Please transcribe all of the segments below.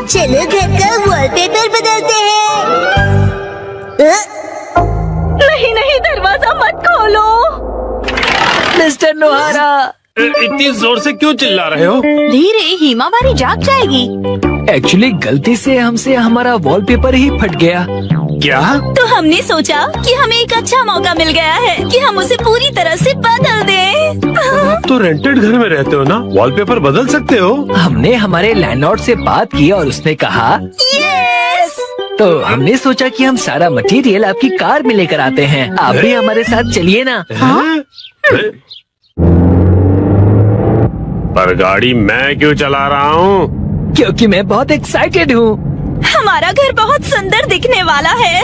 चलो घर का वॉलपेपर बदलते हैं। नहीं नहीं, दरवाजा मत खोलो। मिस्टर नोहारा, इतनी जोर से क्यों चिल्ला रहे हो? धीरे, हिमावारी जाग जाएगी। एक्चुअली गलती से हमसे हमारा वॉलपेपर ही फट गया। क्या? तो हमने सोचा कि हमें एक अच्छा मौका मिल गया है कि हम उसे पूरी तरह से बदल दें। तो रेंटेड घर में रहते हो ना, वॉलपेपर बदल सकते हो। हमने हमारे लैंडलॉर्ड से बात की और उसने कहा यस। तो हमने सोचा कि हम सारा मटेरियल आपकी कार में लेकर आते हैं। आप भी हमारे साथ चलिए ना। हैं? पर गाड़ी मैं क्यों चला रहा हूँ? क्योंकि मैं बहुत एक्साइटेड हूँ। हमारा घर बहुत सुंदर दिखने वाला है।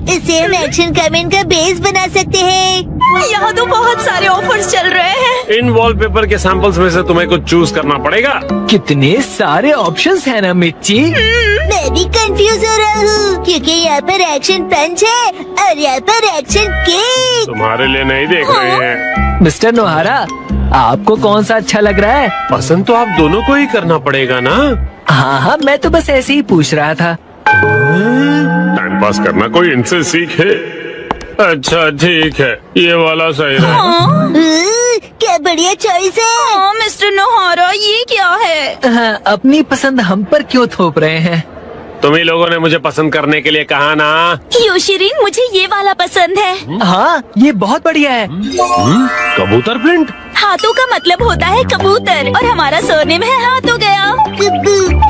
इसे हम एक्शन कमेंट का बेस बना सकते हैं। यहाँ तो बहुत सारे ऑफर्स चल रहे हैं। इन वॉलपेपर के सैंपल्स में से तुम्हें कुछ चूज करना पड़ेगा। कितने सारे ऑप्शंस हैं ना मिर्ची। मैं भी कंफ्यूज हो रहा हूँ क्योंकि यहाँ पर एक्शन पंच है और यहाँ पर एक्शन केक। तुम्हारे लिए नहीं देख रहे हैं। मिस्टर नोहारा, आपको कौन सा अच्छा लग रहा है? पसंद तो आप दोनों को ही करना पड़ेगा ना। हाँ, मैं तो बस ऐसे ही पूछ रहा था। टाइम पास करना कोई इनसे सीखे। अच्छा ठीक है, ये वाला सही है। क्या बढ़िया चॉइस है। हाँ, मिस्टर नोहारा, ये क्या है? हाँ, अपनी पसंद हम पर क्यों थोप रहे हैं? तुम ही लोगों ने मुझे पसंद करने के लिए कहा ना। योशिरीन, मुझे ये वाला पसंद है। हाँ, ये बहुत बढ़िया है। कबूतर प्रिंट। हाथों का मतलब होता है कबूतर और हमारा सरनेम है हाथ हो गया।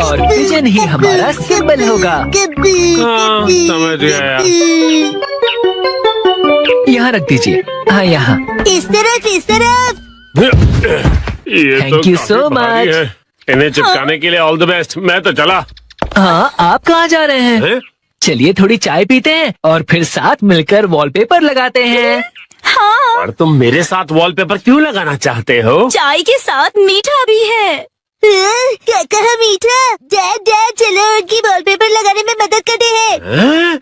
और पिजन ही हमारा सिंबल होगा। हाँ, समझ गया। यहाँ रख दीजिए। हाँ, यहाँ। इस तरफ। ये Thank तो you काफी so भारी much. है। इन्हें चिपकाने के लिए ऑल द बेस्ट। मैं तो चला। हाँ, आप कहाँ जा रहे हैं? हैं? चलिए थोड़ी चाय पीते हैं और फिर साथ मिलकर वॉलपेपर लगाते हैं। हाँ, और तुम मेरे साथ वॉलपेपर क्यों लगाना चाहते हो? चाय के साथ मीठा भी है। क्या कहा मीठा? डैड चलो उनकी वॉलपेपर लगाने में मदद करते हैं। हैं?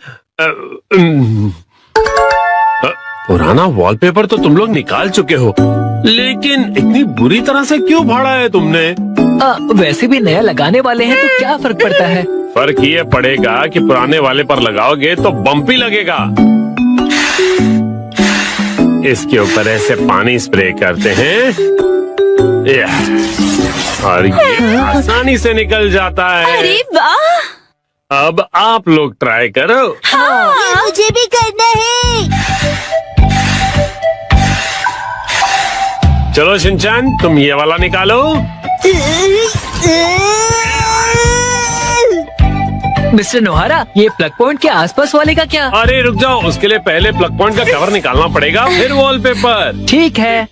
पुराना वॉलपेपर तो तुम लोग निकाल चुके हो, लेकिन इतनी बुरी तरह से क्यों फाड़ा है तुमने? वैसे भी नया लगाने वाले हैं तो क्या फर्क पड़ता है? फर्क ये पड़ेगा कि पुराने वाले पर लगाओगे तो बम्पी लगेगा। इसके ऊपर ऐसे पानी स्प्रे करते हैं और ये आसानी से निकल जाता है। अरे वाह! अब आप लोग ट्राई करो। ये मुझे भी करना है। चलो शिनचैन, तुम ये वाला निकालो। मिस्टर नोहारा, ये प्लग पॉइंट के आसपास वाले का क्या? अरे रुक जाओ, उसके लिए पहले प्लग पॉइंट का कवर निकालना पड़ेगा, फिर वॉलपेपर। ठीक है।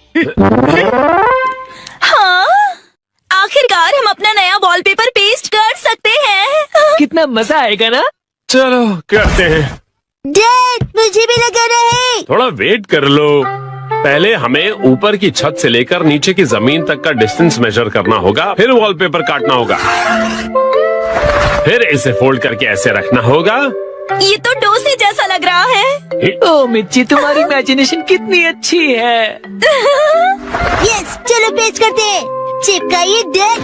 हाँ, आखिरकार हम अपना नया वॉलपेपर पेस्ट कर सकते हैं। कितना मजा आएगा ना। चलो करते हैं। डैड, मुझे भी लगाना है। थोड़ा वेट कर लो। पहले हमें ऊपर की छत से लेकर नीचे की जमीन तक का डिस्टेंस मेजर करना होगा, फिर वॉलपेपर काटना होगा, फिर इसे फोल्ड करके ऐसे रखना होगा। ये तो डोसे जैसा लग रहा है। ओ मिर्ची, तुम्हारी इमेजिनेशन कितनी अच्छी है। यस, चलो पेस्ट करते हैं। चिपकाइए डैड।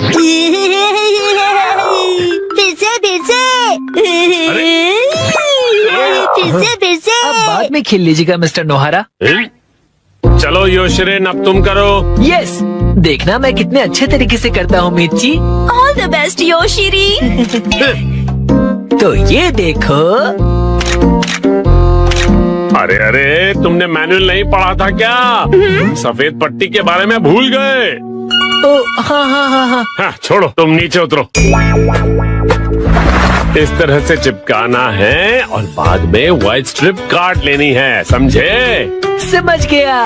फिर से। अब बाद में खेल लीजिएगा मिस्टर नोहारा। चलो योशिरेन, अब तुम करो। यस, देखना मैं कितने अच्छे तरीके से करता हूँ मिर्ची। ऑल द बेस्ट योशिरी। तो ये देखो। अरे अरे, तुमने मैनुअल नहीं पढ़ा था क्या? सफेद पट्टी के बारे में भूल गए। ओ हाँ हाँ हाँ हाँ। हाँ, छोड़ो, तुम नीचे उतरो। इस तरह से चिपकाना है और बाद में व्हाइट स्ट्रिप काट लेनी है, समझे? समझ गया।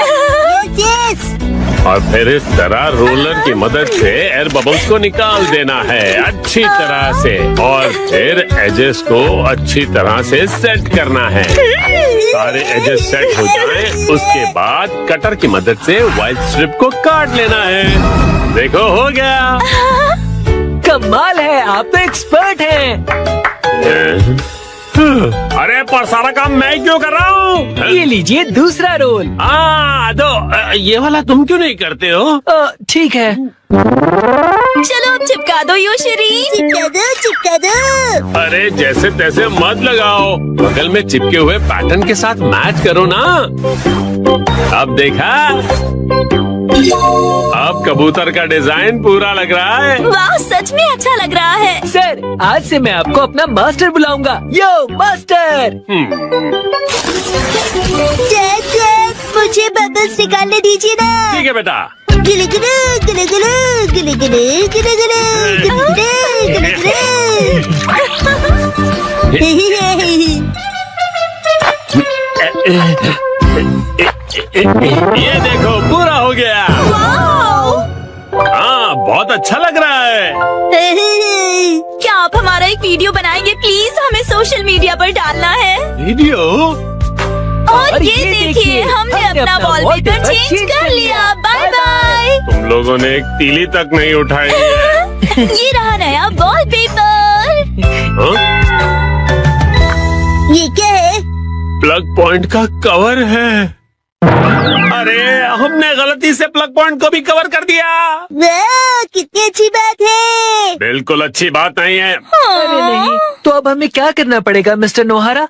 यस। और फिर इस तरह रोलर की मदद से एयर बबल्स को निकाल देना है अच्छी तरह से, और फिर एजेस को अच्छी तरह से सेट करना है। सारे एजेस सेट हो जाएं, उसके बाद कटर की मदद से व्हाइट स्ट्रिप को काट लेना है। देखो, हो गया। कमाल है, आप तो एक्सपर्ट हैं। अरे पर सारा काम मैं क्यों कर रहा हूँ? ये लीजिए दूसरा रोल। दो ये वाला तुम क्यों नहीं करते हो? ठीक है। चलो अब चिपका दो योशरी। चिपका दो। अरे जैसे तैसे मत लगाओ, बगल में चिपके हुए पैटर्न के साथ मैच करो ना। अब देखा, अब कबूतर का डिजाइन पूरा लग रहा है। वाह, सच में अच्छा लग रहा है। सर, आज से मैं आपको अपना मास्टर बुलाऊंगा। यो मास्टर। मुझे बबल्स निकालने दीजिए ना। ठीक है बेटा। गिले गिले गिले गिले गिले गिले गिले गिले गिले ये देखो पूरा हो गया। हाँ, बहुत अच्छा लग रहा है। क्या आप हमारा एक वीडियो बनाएंगे प्लीज? हमें सोशल मीडिया पर डालना है। वीडियो? और ये देखिए, हमने अपना वॉलपेपर चेंज कर लिया। Bye bye. तुम लोगों ने एक तीली तक नहीं उठाई है। ये रहा नया वॉलपेपर। ये क्या है? प्लग पॉइंट का कवर है। अरे हमने गलती से प्लग पॉइंट को भी कवर कर दिया। वाह, कितनी अच्छी बात है। बिल्कुल अच्छी बात नहीं है। अरे नहीं, तो अब हमें क्या करना पड़ेगा मिस्टर नोहारा?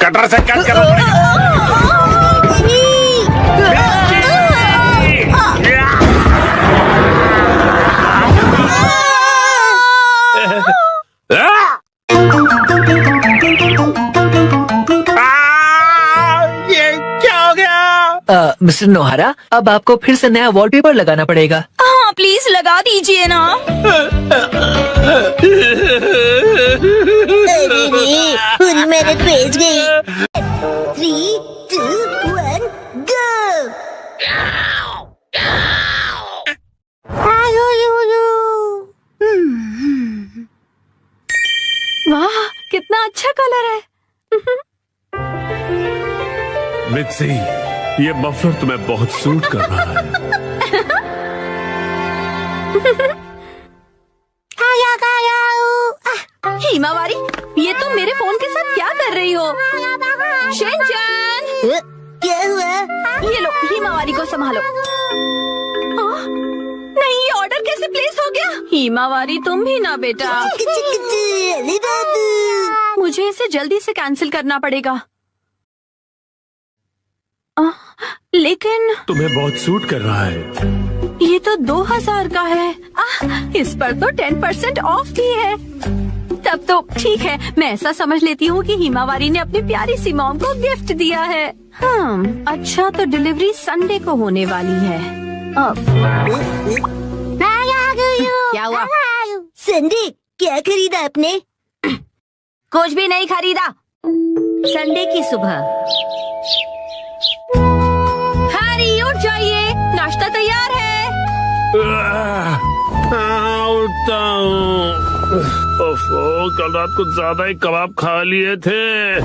कटर से कट करना पड़ेगा। ये क्या हो गया? मिस्टर नोहारा, अब आपको फिर से नया वॉलपेपर लगाना पड़ेगा। हाँ प्लीज लगा दीजिए ना। पूरी मेहनत भेज गई। 3, 2, 1, go। वाह, कितना अच्छा कलर है। मित्सी, ये मफलर तुम्हें बहुत सूट कर रहा है। हिमावारी, ये तुम मेरे फोन के साथ क्या कर रही हो? शिनचैन, क्या हुआ? ये लो, हिमावारी को संभालो। नहीं, ये ऑर्डर कैसे प्लेस हो गया? हिमावारी तुम भी ना बेटा। अरे बाबू। मुझे इसे जल्दी से कैंसिल करना पड़ेगा। लेकिन तुम्हें बहुत सूट कर रहा है। ये तो 2000 का है। इस पर तो 10% ऑफ भी है। तब तो ठीक है, मैं ऐसा समझ लेती हूँ कि हिमावारी ने अपनी प्यारी सी मॉम को गिफ्ट दिया है। अच्छा, तो डिलीवरी संडे को होने वाली है। क्या हुआ? संडे क्या खरीदा आपने? कुछ भी नहीं खरीदा। संडे की सुबह। हैरी उठ जाइए, नाश्ता तैयार है। उठता हूँ। कल रात को ज्यादा ही कबाब खा लिए थे।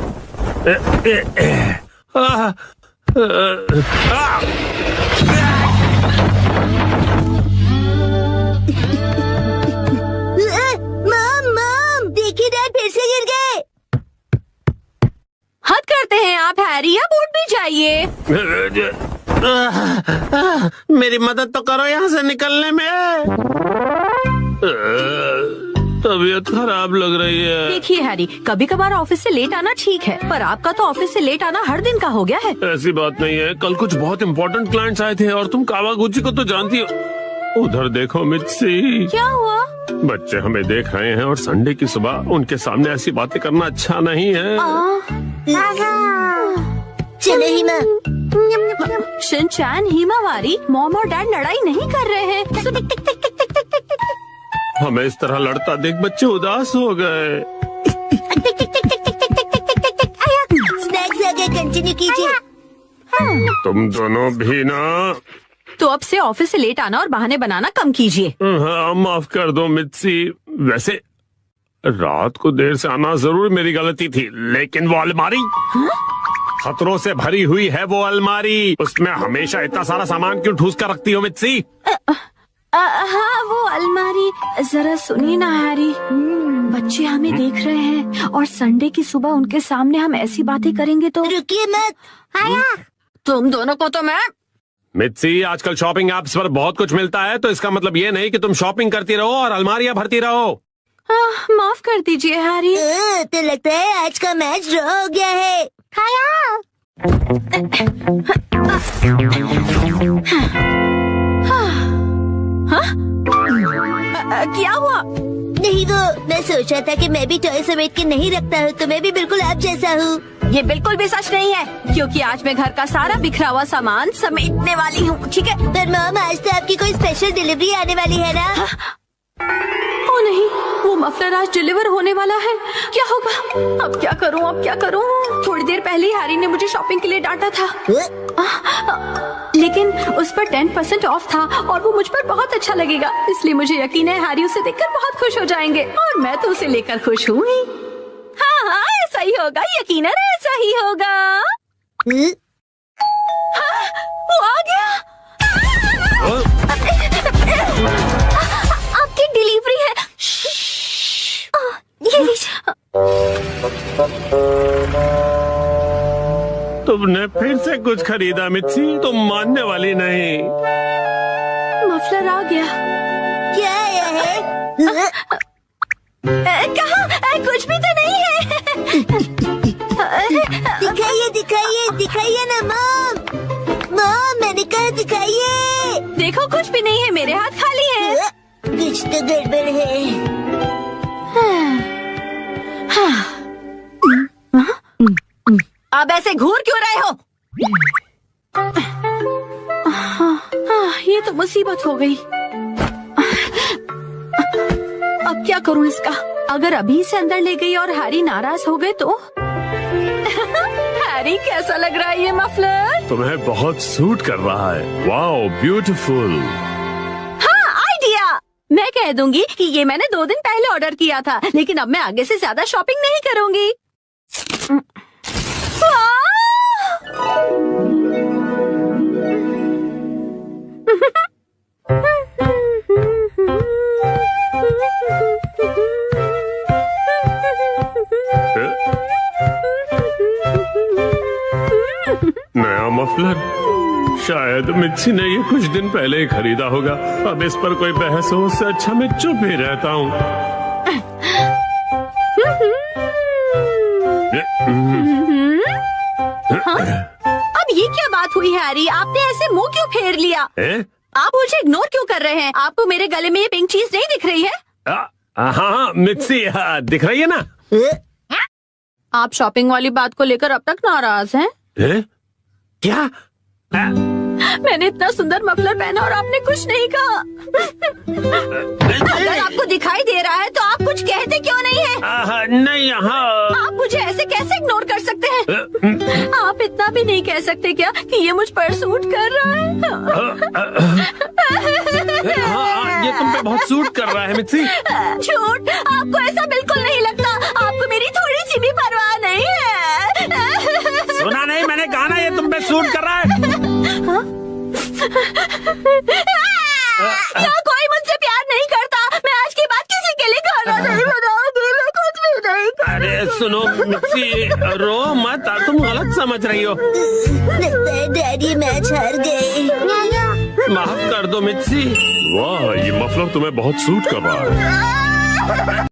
मॉम, देखिए डैड फिर से गिर गए। हद करते हैं आप हैरी, अब उठ भी जाइए। मेरी मदद तो करो यहाँ से निकलने में। तबीयत खराब लग रही है। देखिए हैरी, कभी कभार ऑफिस से लेट आना ठीक है, पर आपका तो ऑफिस से लेट आना हर दिन का हो गया है। ऐसी बात नहीं है, कल कुछ बहुत इम्पोर्टेंट क्लाइंट्स आए थे और तुम कावागुची को तो जानती हो। उधर देखो मित्सी। क्या हुआ? बच्चे हमें देख रहे हैं और संडे की सुबह उनके सामने ऐसी बातें करना अच्छा नहीं है। चलो हिमा। शिनचैन, हिमावारी, मॉम और डैड लड़ाई नहीं कर रहे हैं। हमें इस तरह लड़ता देख बच्चे उदास हो गए। स्नैक्स आगे कंटिन्यू कीजिए। तुम दोनों भी ना। तो अब से ऑफिस से लेट आना और बहाने बनाना कम कीजिए। हाँ, माफ कर दो मित्सी। वैसे रात को देर से आना जरूर मेरी गलती थी, लेकिन वो अलमारी खतरों से भरी हुई है। वो अलमारी, उसमें हमेशा इतना सारा सामान क्यों ठूस कर रखती हो मित्सी? हाँ वो अलमारी। जरा सुनिए ना हैरी, बच्चे हमें देख रहे हैं और संडे की सुबह उनके सामने हम ऐसी बातें करेंगे तो। रुकिए मत। तुम दोनों को तो मैं। मित्सी, आजकल शॉपिंग ऐप्स पर बहुत कुछ मिलता है, तो इसका मतलब ये नहीं कि तुम शॉपिंग करती रहो और अलमारियां भरती रहो। माफ कर दीजिए हैरी। तो लगता है आज का मैच ड्रॉ हो गया है। क्या हुआ? नहीं वो मैं सोच रहा था कि मैं भी टॉय समेट के नहीं रखता हूँ, तो मैं भी बिल्कुल आप जैसा हूँ। ये बिल्कुल भी सच नहीं है, क्योंकि आज मैं घर का सारा बिखरा हुआ सामान समेटने वाली हूँ। ठीक है? पर मॉम, आज तो आपकी कोई स्पेशल डिलीवरी आने वाली है ना? ओ नहीं, वो मफलर आज डिलीवर होने वाला है। क्या होगा? अब क्या करूँ, अब क्या करूँ? थोड़ी देर पहले ही हैरी ने मुझे शॉपिंग के लिए डांटा था, लेकिन उस पर 10% ऑफ था और वो मुझ पर बहुत अच्छा लगेगा, इसलिए मुझे यकीन है हैरी उसे देखकर बहुत खुश हो जाएंगे और मैं तो उसे लेकर खुश हूँ ही। हाँ हाँ, ऐसा ही होगा, यकीनन ऐसा ही होगा। हाँ, वो आ गया। आपकी डिलीवरी है। ये लीजिए। तुमने फिर से कुछ खरीदा मित्सी, तुम मानने वाली नहीं। मफलर आ गया। क्या आया है? कहाँ? कुछ भी तो नहीं है। दिखाइए दिखाइए दिखाइए ना मॉम। मॉम, मैंने कहा दिखाइए। देखो, कुछ भी नहीं है, मेरे हाथ खाली है। कुछ तो गड़बड़ है। अब ऐसे घूर क्यों रहे हो? ये तो मुसीबत हो गई। अब क्या करूं इसका? अगर अभी से अंदर ले गई और हैरी नाराज हो गए तो? हैरी, कैसा लग रहा है ये मफलर? तुम्हें बहुत सूट कर रहा है। Wow, beautiful. हाँ, आइडिया। मैं कह दूंगी कि ये मैंने 2 दिन पहले ऑर्डर किया था, लेकिन अब मैं आगे से ज्यादा शॉपिंग नहीं करूंगी। नया मफलर? शायद मित्सी ने ये कुछ दिन पहले ही खरीदा होगा। अब इस पर कोई बहस हो, उससे अच्छा मैं चुप ही रहता हूँ। अब ये क्या बात हुई हैरी? आपने ऐसे मुंह क्यों फेर लिया? आप मुझे इग्नोर क्यों कर रहे हैं? आपको मेरे गले में ये पिंक चीज नहीं दिख रही है? हाँ मित्सी, दिख रही है ना? आप शॉपिंग वाली बात को लेकर अब तक नाराज हैं? क्या? मैंने इतना सुंदर मफलर पहना और आपने कुछ नहीं कहा। अगर आपको दिखाई दे रहा है तो आप कुछ कहते क्यों नहीं है? नहीं, हाँ। आप मुझे ऐसे कैसे इग्नोर कर सकते हैं? आप इतना भी नहीं कह सकते क्या कि ये मुझ पर सूट कर रहा है? हाँ, ये तुम पे बहुत सूट कर रहा है मित्सी। झूठ, आपको ऐसा बिल्कुल नहीं लगता। आपको मेरी थोड़ी सी भी परवाह नहीं है। सुना नहीं, मैंने कहा ना ये तुम पे सूट कर रहा है। यहाँ कोई मुझसे प्यार नहीं करता। मैं आज के बाद किसी के लिए खाना नहीं बनाऊंगी। मैं कुछ भी नहीं करूंगी। अरे सुनो मित्सी, रो मत, तुम गलत समझ रही हो। लगता है डैडी मैच हार गए। माफ कर दो मित्सी। वाह, ये मफलर तुम्हें बहुत सूट कर रहा है।